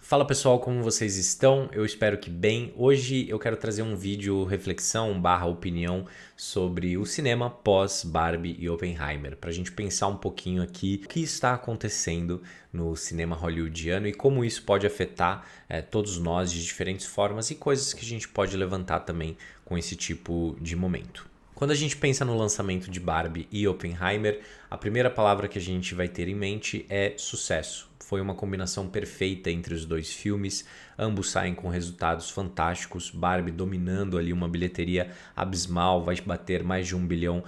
Fala pessoal, como vocês estão? Eu espero que bem. Hoje eu quero trazer um vídeo reflexão barra opinião sobre o cinema pós Barbie e Oppenheimer, para a gente pensar um pouquinho aqui o que está acontecendo no cinema hollywoodiano e como isso pode afetar todos nós de diferentes formas e coisas que a gente pode levantar também com esse tipo de momento. Quando a gente pensa no lançamento de Barbie e Oppenheimer, a primeira palavra que a gente vai ter em mente é sucesso. Foi uma combinação perfeita entre os dois filmes, ambos saem com resultados fantásticos, Barbie dominando ali uma bilheteria abismal, vai bater mais de $1 bilhão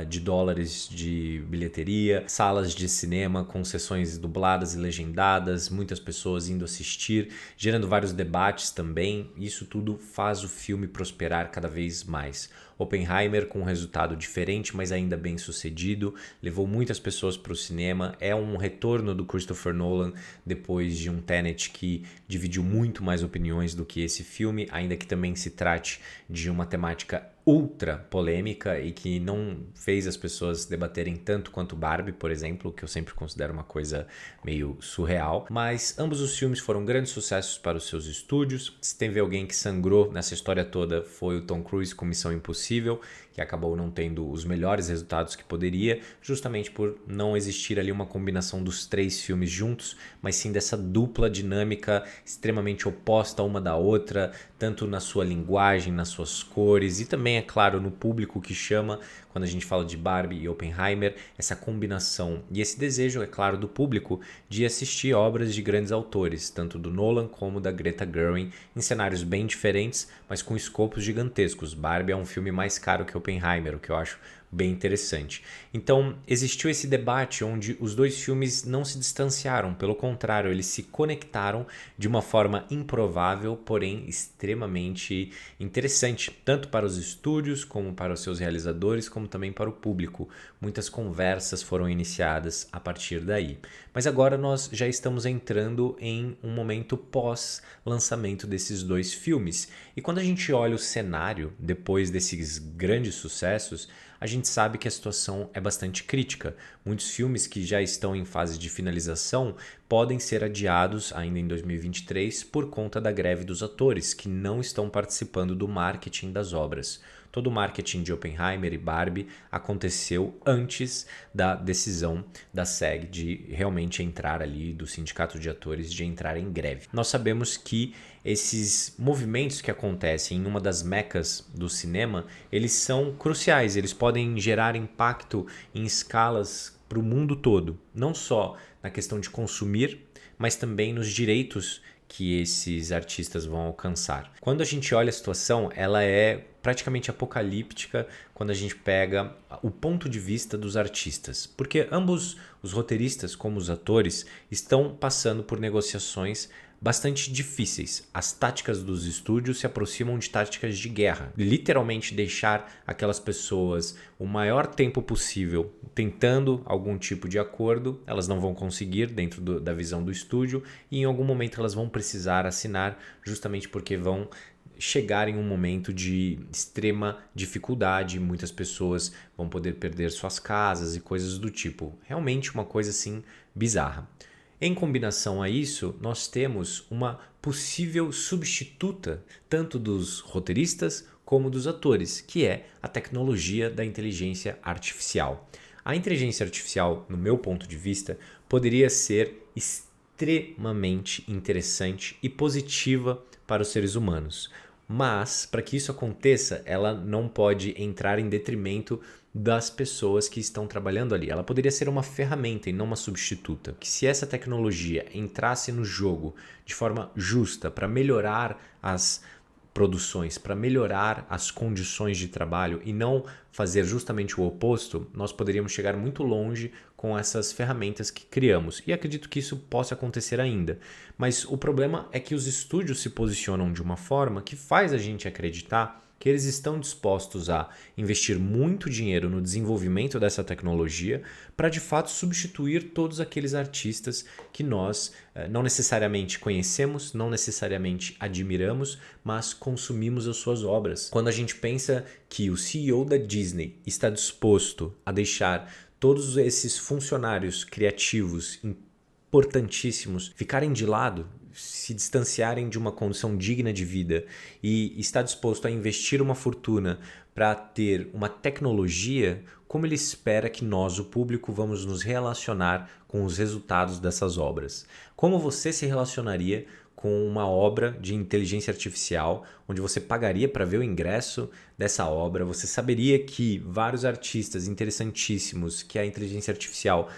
de dólares de bilheteria, salas de cinema com sessões dubladas e legendadas, muitas pessoas indo assistir, gerando vários debates também, isso tudo faz o filme prosperar cada vez mais. Oppenheimer com um resultado diferente, mas ainda bem sucedido, levou muitas pessoas para o cinema, é um retorno do Christopher Nolan depois de um Tenet que dividiu muito mais opiniões do que esse filme, ainda que também se trate de uma temática ultra polêmica e que não fez as pessoas debaterem tanto quanto Barbie, por exemplo, que eu sempre considero uma coisa meio surreal, mas ambos os filmes foram grandes sucessos para os seus estúdios. Se teve alguém que sangrou nessa história toda foi o Tom Cruise com Missão Impossível, que acabou não tendo os melhores resultados que poderia, justamente por não existir ali uma combinação dos três filmes juntos, mas sim dessa dupla dinâmica extremamente oposta uma da outra, tanto na sua linguagem, nas suas cores e também, é claro, no público que chama quando a gente fala de Barbie e Oppenheimer, essa combinação e esse desejo, é claro, do público de assistir obras de grandes autores, tanto do Nolan como da Greta Gerwig, em cenários bem diferentes, mas com escopos gigantescos. Barbie é um filme mais caro que Oppenheimer, o que eu acho bem interessante. Então, existiu esse debate onde os dois filmes não se distanciaram, pelo contrário, eles se conectaram de uma forma improvável, porém extremamente interessante, tanto para os estúdios, como para os seus realizadores, como também para o público. Muitas conversas foram iniciadas a partir daí. Mas agora nós já estamos entrando em um momento pós-lançamento desses dois filmes. E quando a gente olha o cenário, depois desses grandes sucessos, a gente sabe que a situação é bastante crítica. Muitos filmes que já estão em fase de finalização podem ser adiados ainda em 2023 por conta da greve dos atores, que não estão participando do marketing das obras. Todo o marketing de Oppenheimer e Barbie aconteceu antes da decisão da SAG de realmente entrar ali, do sindicato de atores, de entrar em greve. Nós sabemos que esses movimentos que acontecem em uma das mecas do cinema, eles são cruciais, eles podem gerar impacto em escalas para o mundo todo, não só na questão de consumir, mas também nos direitos que esses artistas vão alcançar. Quando a gente olha a situação, ela é praticamente apocalíptica quando a gente pega o ponto de vista dos artistas, porque ambos os roteiristas como os atores estão passando por negociações bastante difíceis. As táticas dos estúdios se aproximam de táticas de guerra. Literalmente deixar aquelas pessoas o maior tempo possível tentando algum tipo de acordo, elas não vão conseguir dentro da visão do estúdio e em algum momento elas vão precisar assinar justamente porque vão chegar em um momento de extrema dificuldade, muitas pessoas vão poder perder suas casas e coisas do tipo. Realmente uma coisa assim bizarra. Em combinação a isso, nós temos uma possível substituta tanto dos roteiristas como dos atores, que é a tecnologia da inteligência artificial. A inteligência artificial, no meu ponto de vista, poderia ser extremamente interessante e positiva para os seres humanos. Mas, para que isso aconteça, ela não pode entrar em detrimento das pessoas que estão trabalhando ali. Ela poderia ser uma ferramenta e não uma substituta. Que se essa tecnologia entrasse no jogo de forma justa para melhorar as produções, para melhorar as condições de trabalho e não fazer justamente o oposto, nós poderíamos chegar muito longe com essas ferramentas que criamos. E acredito que isso possa acontecer ainda. Mas o problema é que os estúdios se posicionam de uma forma que faz a gente acreditar que eles estão dispostos a investir muito dinheiro no desenvolvimento dessa tecnologia para de fato substituir todos aqueles artistas que nós não necessariamente conhecemos, não necessariamente admiramos, mas consumimos as suas obras. Quando a gente pensa que o CEO da Disney está disposto a deixar todos esses funcionários criativos importantíssimos ficarem de lado, se distanciarem de uma condição digna de vida e está disposto a investir uma fortuna para ter uma tecnologia, como ele espera que nós, o público, vamos nos relacionar com os resultados dessas obras? Como você se relacionaria com uma obra de inteligência artificial, onde você pagaria para ver o ingresso dessa obra? Você saberia que vários artistas interessantíssimos, que a inteligência artificial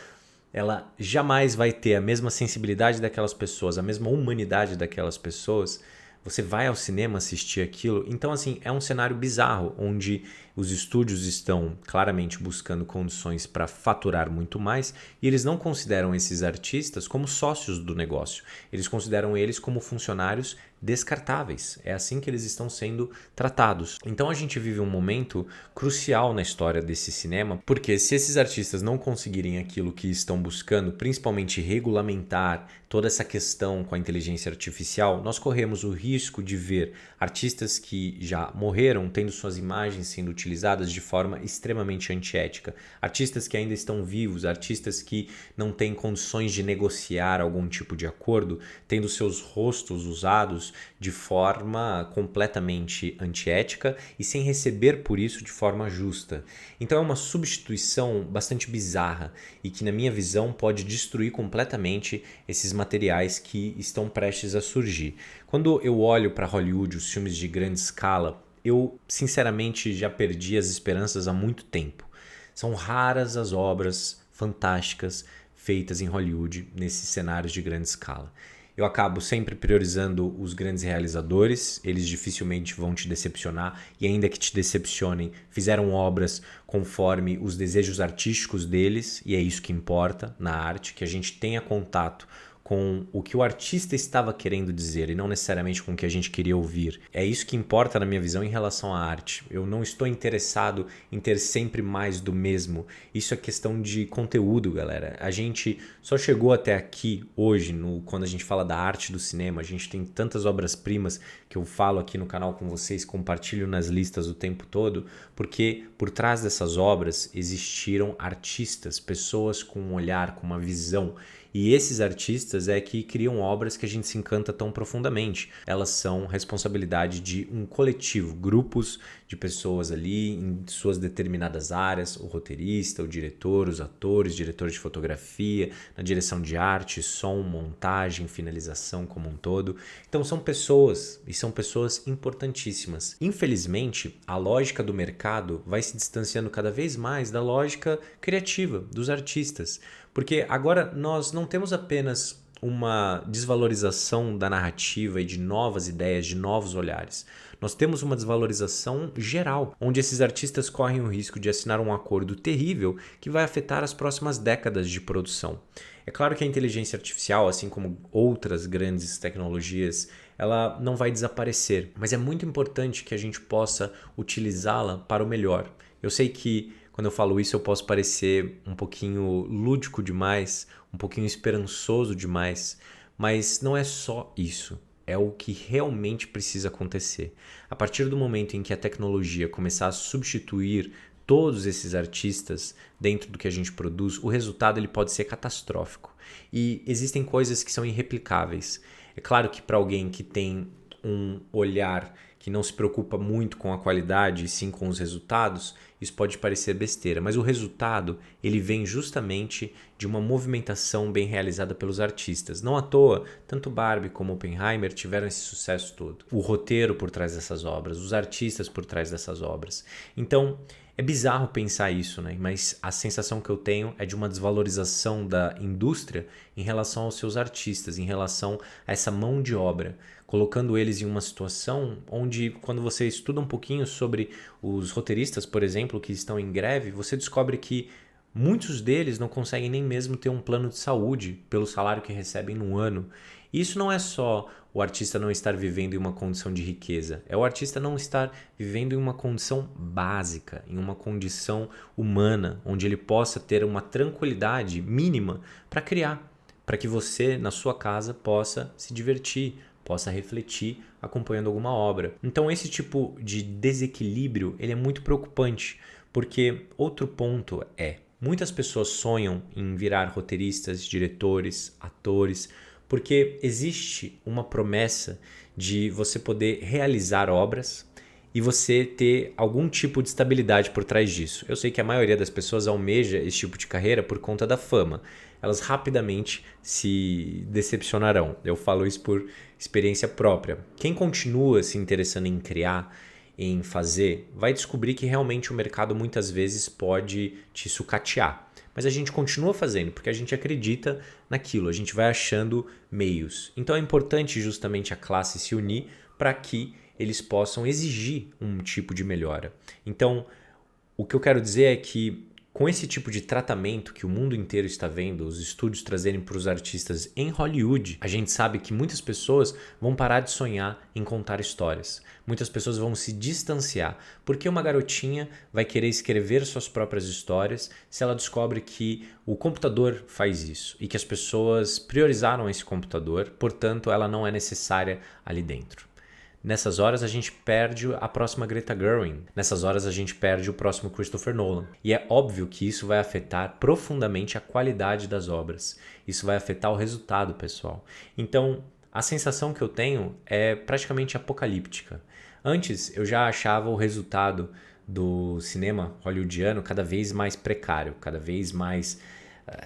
ela jamais vai ter a mesma sensibilidade daquelas pessoas, a mesma humanidade daquelas pessoas. Você vai ao cinema assistir aquilo. Então, assim, é um cenário bizarro, onde os estúdios estão claramente buscando condições para faturar muito mais e eles não consideram esses artistas como sócios do negócio. Eles consideram eles como funcionários descartáveis. É assim que eles estão sendo tratados. Então a gente vive um momento crucial na história desse cinema, porque se esses artistas não conseguirem aquilo que estão buscando, principalmente regulamentar toda essa questão com a inteligência artificial, nós corremos o risco de ver artistas que já morreram tendo suas imagens sendo utilizadas de forma extremamente antiética, artistas que ainda estão vivos, artistas que não têm condições de negociar algum tipo de acordo, tendo seus rostos usados de forma completamente antiética e sem receber por isso de forma justa. Então é uma substituição bastante bizarra e que, na minha visão, pode destruir completamente esses materiais que estão prestes a surgir. Quando eu olho para Hollywood, os filmes de grande escala, eu sinceramente já perdi as esperanças há muito tempo. São raras as obras fantásticas feitas em Hollywood nesses cenários de grande escala. Eu acabo sempre priorizando os grandes realizadores, eles dificilmente vão te decepcionar e ainda que te decepcionem, fizeram obras conforme os desejos artísticos deles e é isso que importa na arte, que a gente tenha contato com o que o artista estava querendo dizer e não necessariamente com o que a gente queria ouvir. É isso que importa na minha visão em relação à arte. Eu não estou interessado em ter sempre mais do mesmo. Isso é questão de conteúdo, galera. A gente só chegou até aqui hoje, quando a gente fala da arte do cinema. A gente tem tantas obras-primas que eu falo aqui no canal com vocês, compartilho nas listas o tempo todo, porque por trás dessas obras existiram artistas, pessoas com um olhar, com uma visão. E esses artistas é que criam obras que a gente se encanta tão profundamente. Elas são responsabilidade de um coletivo, grupos de pessoas ali em suas determinadas áreas, o roteirista, o diretor, os atores, diretores de fotografia, na direção de arte, som, montagem, finalização como um todo. Então são pessoas e são pessoas importantíssimas. Infelizmente, a lógica do mercado vai se distanciando cada vez mais da lógica criativa dos artistas. Porque agora nós não temos apenas uma desvalorização da narrativa e de novas ideias, de novos olhares. Nós temos uma desvalorização geral, onde esses artistas correm o risco de assinar um acordo terrível que vai afetar as próximas décadas de produção. É claro que a inteligência artificial, assim como outras grandes tecnologias, ela não vai desaparecer, mas é muito importante que a gente possa utilizá-la para o melhor. Eu sei que quando eu falo isso, eu posso parecer um pouquinho lúdico demais, um pouquinho esperançoso demais, mas não é só isso. É o que realmente precisa acontecer. A partir do momento em que a tecnologia começar a substituir todos esses artistas dentro do que a gente produz, o resultado ele pode ser catastrófico. E existem coisas que são irreplicáveis. É claro que para alguém que tem um olhar que não se preocupa muito com a qualidade e sim com os resultados, isso pode parecer besteira, mas o resultado ele vem justamente de uma movimentação bem realizada pelos artistas. Não à toa, tanto Barbie como Oppenheimer tiveram esse sucesso todo. O roteiro por trás dessas obras, os artistas por trás dessas obras. Então, é bizarro pensar isso, né? Mas a sensação que eu tenho é de uma desvalorização da indústria em relação aos seus artistas, em relação a essa mão de obra, colocando eles em uma situação onde, quando você estuda um pouquinho sobre os roteiristas, por exemplo, que estão em greve, você descobre que muitos deles não conseguem nem mesmo ter um plano de saúde pelo salário que recebem no ano. E isso não é só o artista não estar vivendo em uma condição de riqueza, é o artista não estar vivendo em uma condição básica, em uma condição humana, onde ele possa ter uma tranquilidade mínima para criar, para que você, na sua casa, possa se divertir, possa refletir acompanhando alguma obra. Então esse tipo de desequilíbrio ele é muito preocupante, porque outro ponto muitas pessoas sonham em virar roteiristas, diretores, atores, Porque existe uma promessa de você poder realizar obras e você ter algum tipo de estabilidade por trás disso. Eu sei que a maioria das pessoas almeja esse tipo de carreira por conta da fama. Elas rapidamente se decepcionarão. Eu falo isso por experiência própria. Quem continua se interessando em criar, em fazer, vai descobrir que realmente o mercado muitas vezes pode te sucatear. Mas a gente continua fazendo porque a gente acredita naquilo, a gente vai achando meios. Então é importante justamente a classe se unir para que eles possam exigir um tipo de melhora. Então, o que eu quero dizer é que com esse tipo de tratamento que o mundo inteiro está vendo, os estúdios trazerem para os artistas em Hollywood, a gente sabe que muitas pessoas vão parar de sonhar em contar histórias. Muitas pessoas vão se distanciar, porque uma garotinha vai querer escrever suas próprias histórias se ela descobre que o computador faz isso e que as pessoas priorizaram esse computador, portanto ela não é necessária ali dentro. Nessas horas a gente perde a próxima Greta Gerwig. Nessas horas a gente perde o próximo Christopher Nolan. E é óbvio que isso vai afetar profundamente a qualidade das obras. Isso vai afetar o resultado, pessoal. Então, a sensação que eu tenho é praticamente apocalíptica. Antes, eu já achava o resultado do cinema hollywoodiano cada vez mais precário, cada vez mais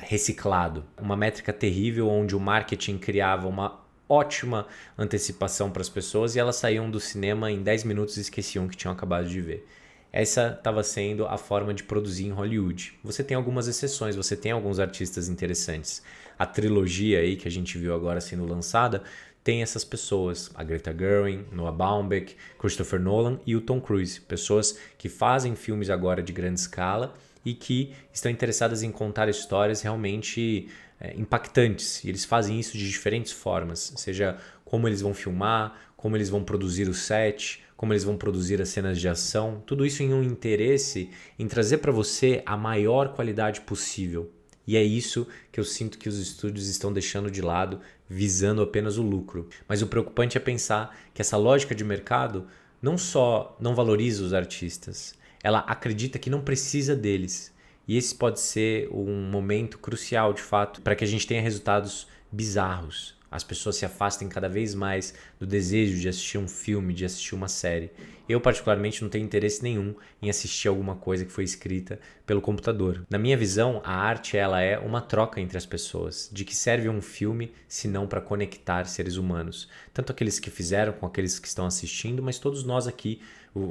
reciclado. Uma métrica terrível onde o marketing criava uma ótima antecipação para as pessoas e elas saíam do cinema em 10 minutos e esqueciam que tinham acabado de ver. Essa estava sendo a forma de produzir em Hollywood. Você tem algumas exceções, você tem alguns artistas interessantes. A trilogia aí que a gente viu agora sendo lançada tem essas pessoas, a Greta Gerwig, Noah Baumbach, Christopher Nolan e o Tom Cruise. Pessoas que fazem filmes agora de grande escala e que estão interessadas em contar histórias realmente impactantes. E eles fazem isso de diferentes formas, seja como eles vão filmar, como eles vão produzir o set, como eles vão produzir as cenas de ação. Tudo isso em um interesse em trazer para você a maior qualidade possível. E é isso que eu sinto que os estúdios estão deixando de lado, visando apenas o lucro. Mas o preocupante é pensar que essa lógica de mercado não só não valoriza os artistas, ela acredita que não precisa deles. E esse pode ser um momento crucial, de fato, para que a gente tenha resultados bizarros. As pessoas se afastem cada vez mais do desejo de assistir um filme, de assistir uma série. Eu, particularmente, não tenho interesse nenhum em assistir alguma coisa que foi escrita pelo computador. Na minha visão, a arte ela é uma troca entre as pessoas. De que serve um filme se não para conectar seres humanos? Tanto aqueles que fizeram com aqueles que estão assistindo, mas todos nós aqui.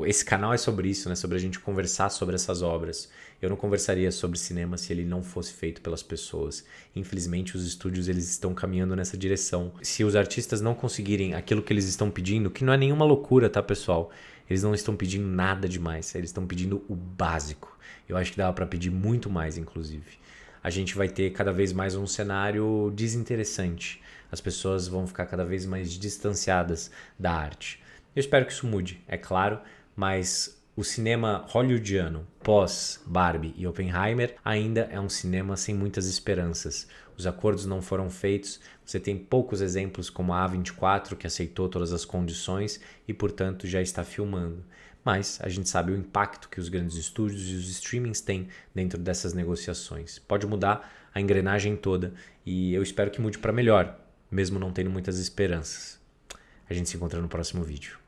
Esse canal é sobre isso, né? Sobre a gente conversar sobre essas obras. Eu não conversaria sobre cinema se ele não fosse feito pelas pessoas. Infelizmente, os estúdios eles estão caminhando nessa direção. Se os artistas não conseguirem aquilo que eles estão pedindo, que não é nenhuma loucura, tá, pessoal? Eles não estão pedindo nada demais, eles estão pedindo o básico. Eu acho que dava para pedir muito mais, inclusive. A gente vai ter cada vez mais um cenário desinteressante. As pessoas vão ficar cada vez mais distanciadas da arte. Eu espero que isso mude, é claro, mas o cinema hollywoodiano pós Barbie e Oppenheimer ainda é um cinema sem muitas esperanças. Os acordos não foram feitos, você tem poucos exemplos como a A24 que aceitou todas as condições e portanto já está filmando. Mas a gente sabe o impacto que os grandes estúdios e os streamings têm dentro dessas negociações. Pode mudar a engrenagem toda e eu espero que mude para melhor, mesmo não tendo muitas esperanças. A gente se encontra no próximo vídeo.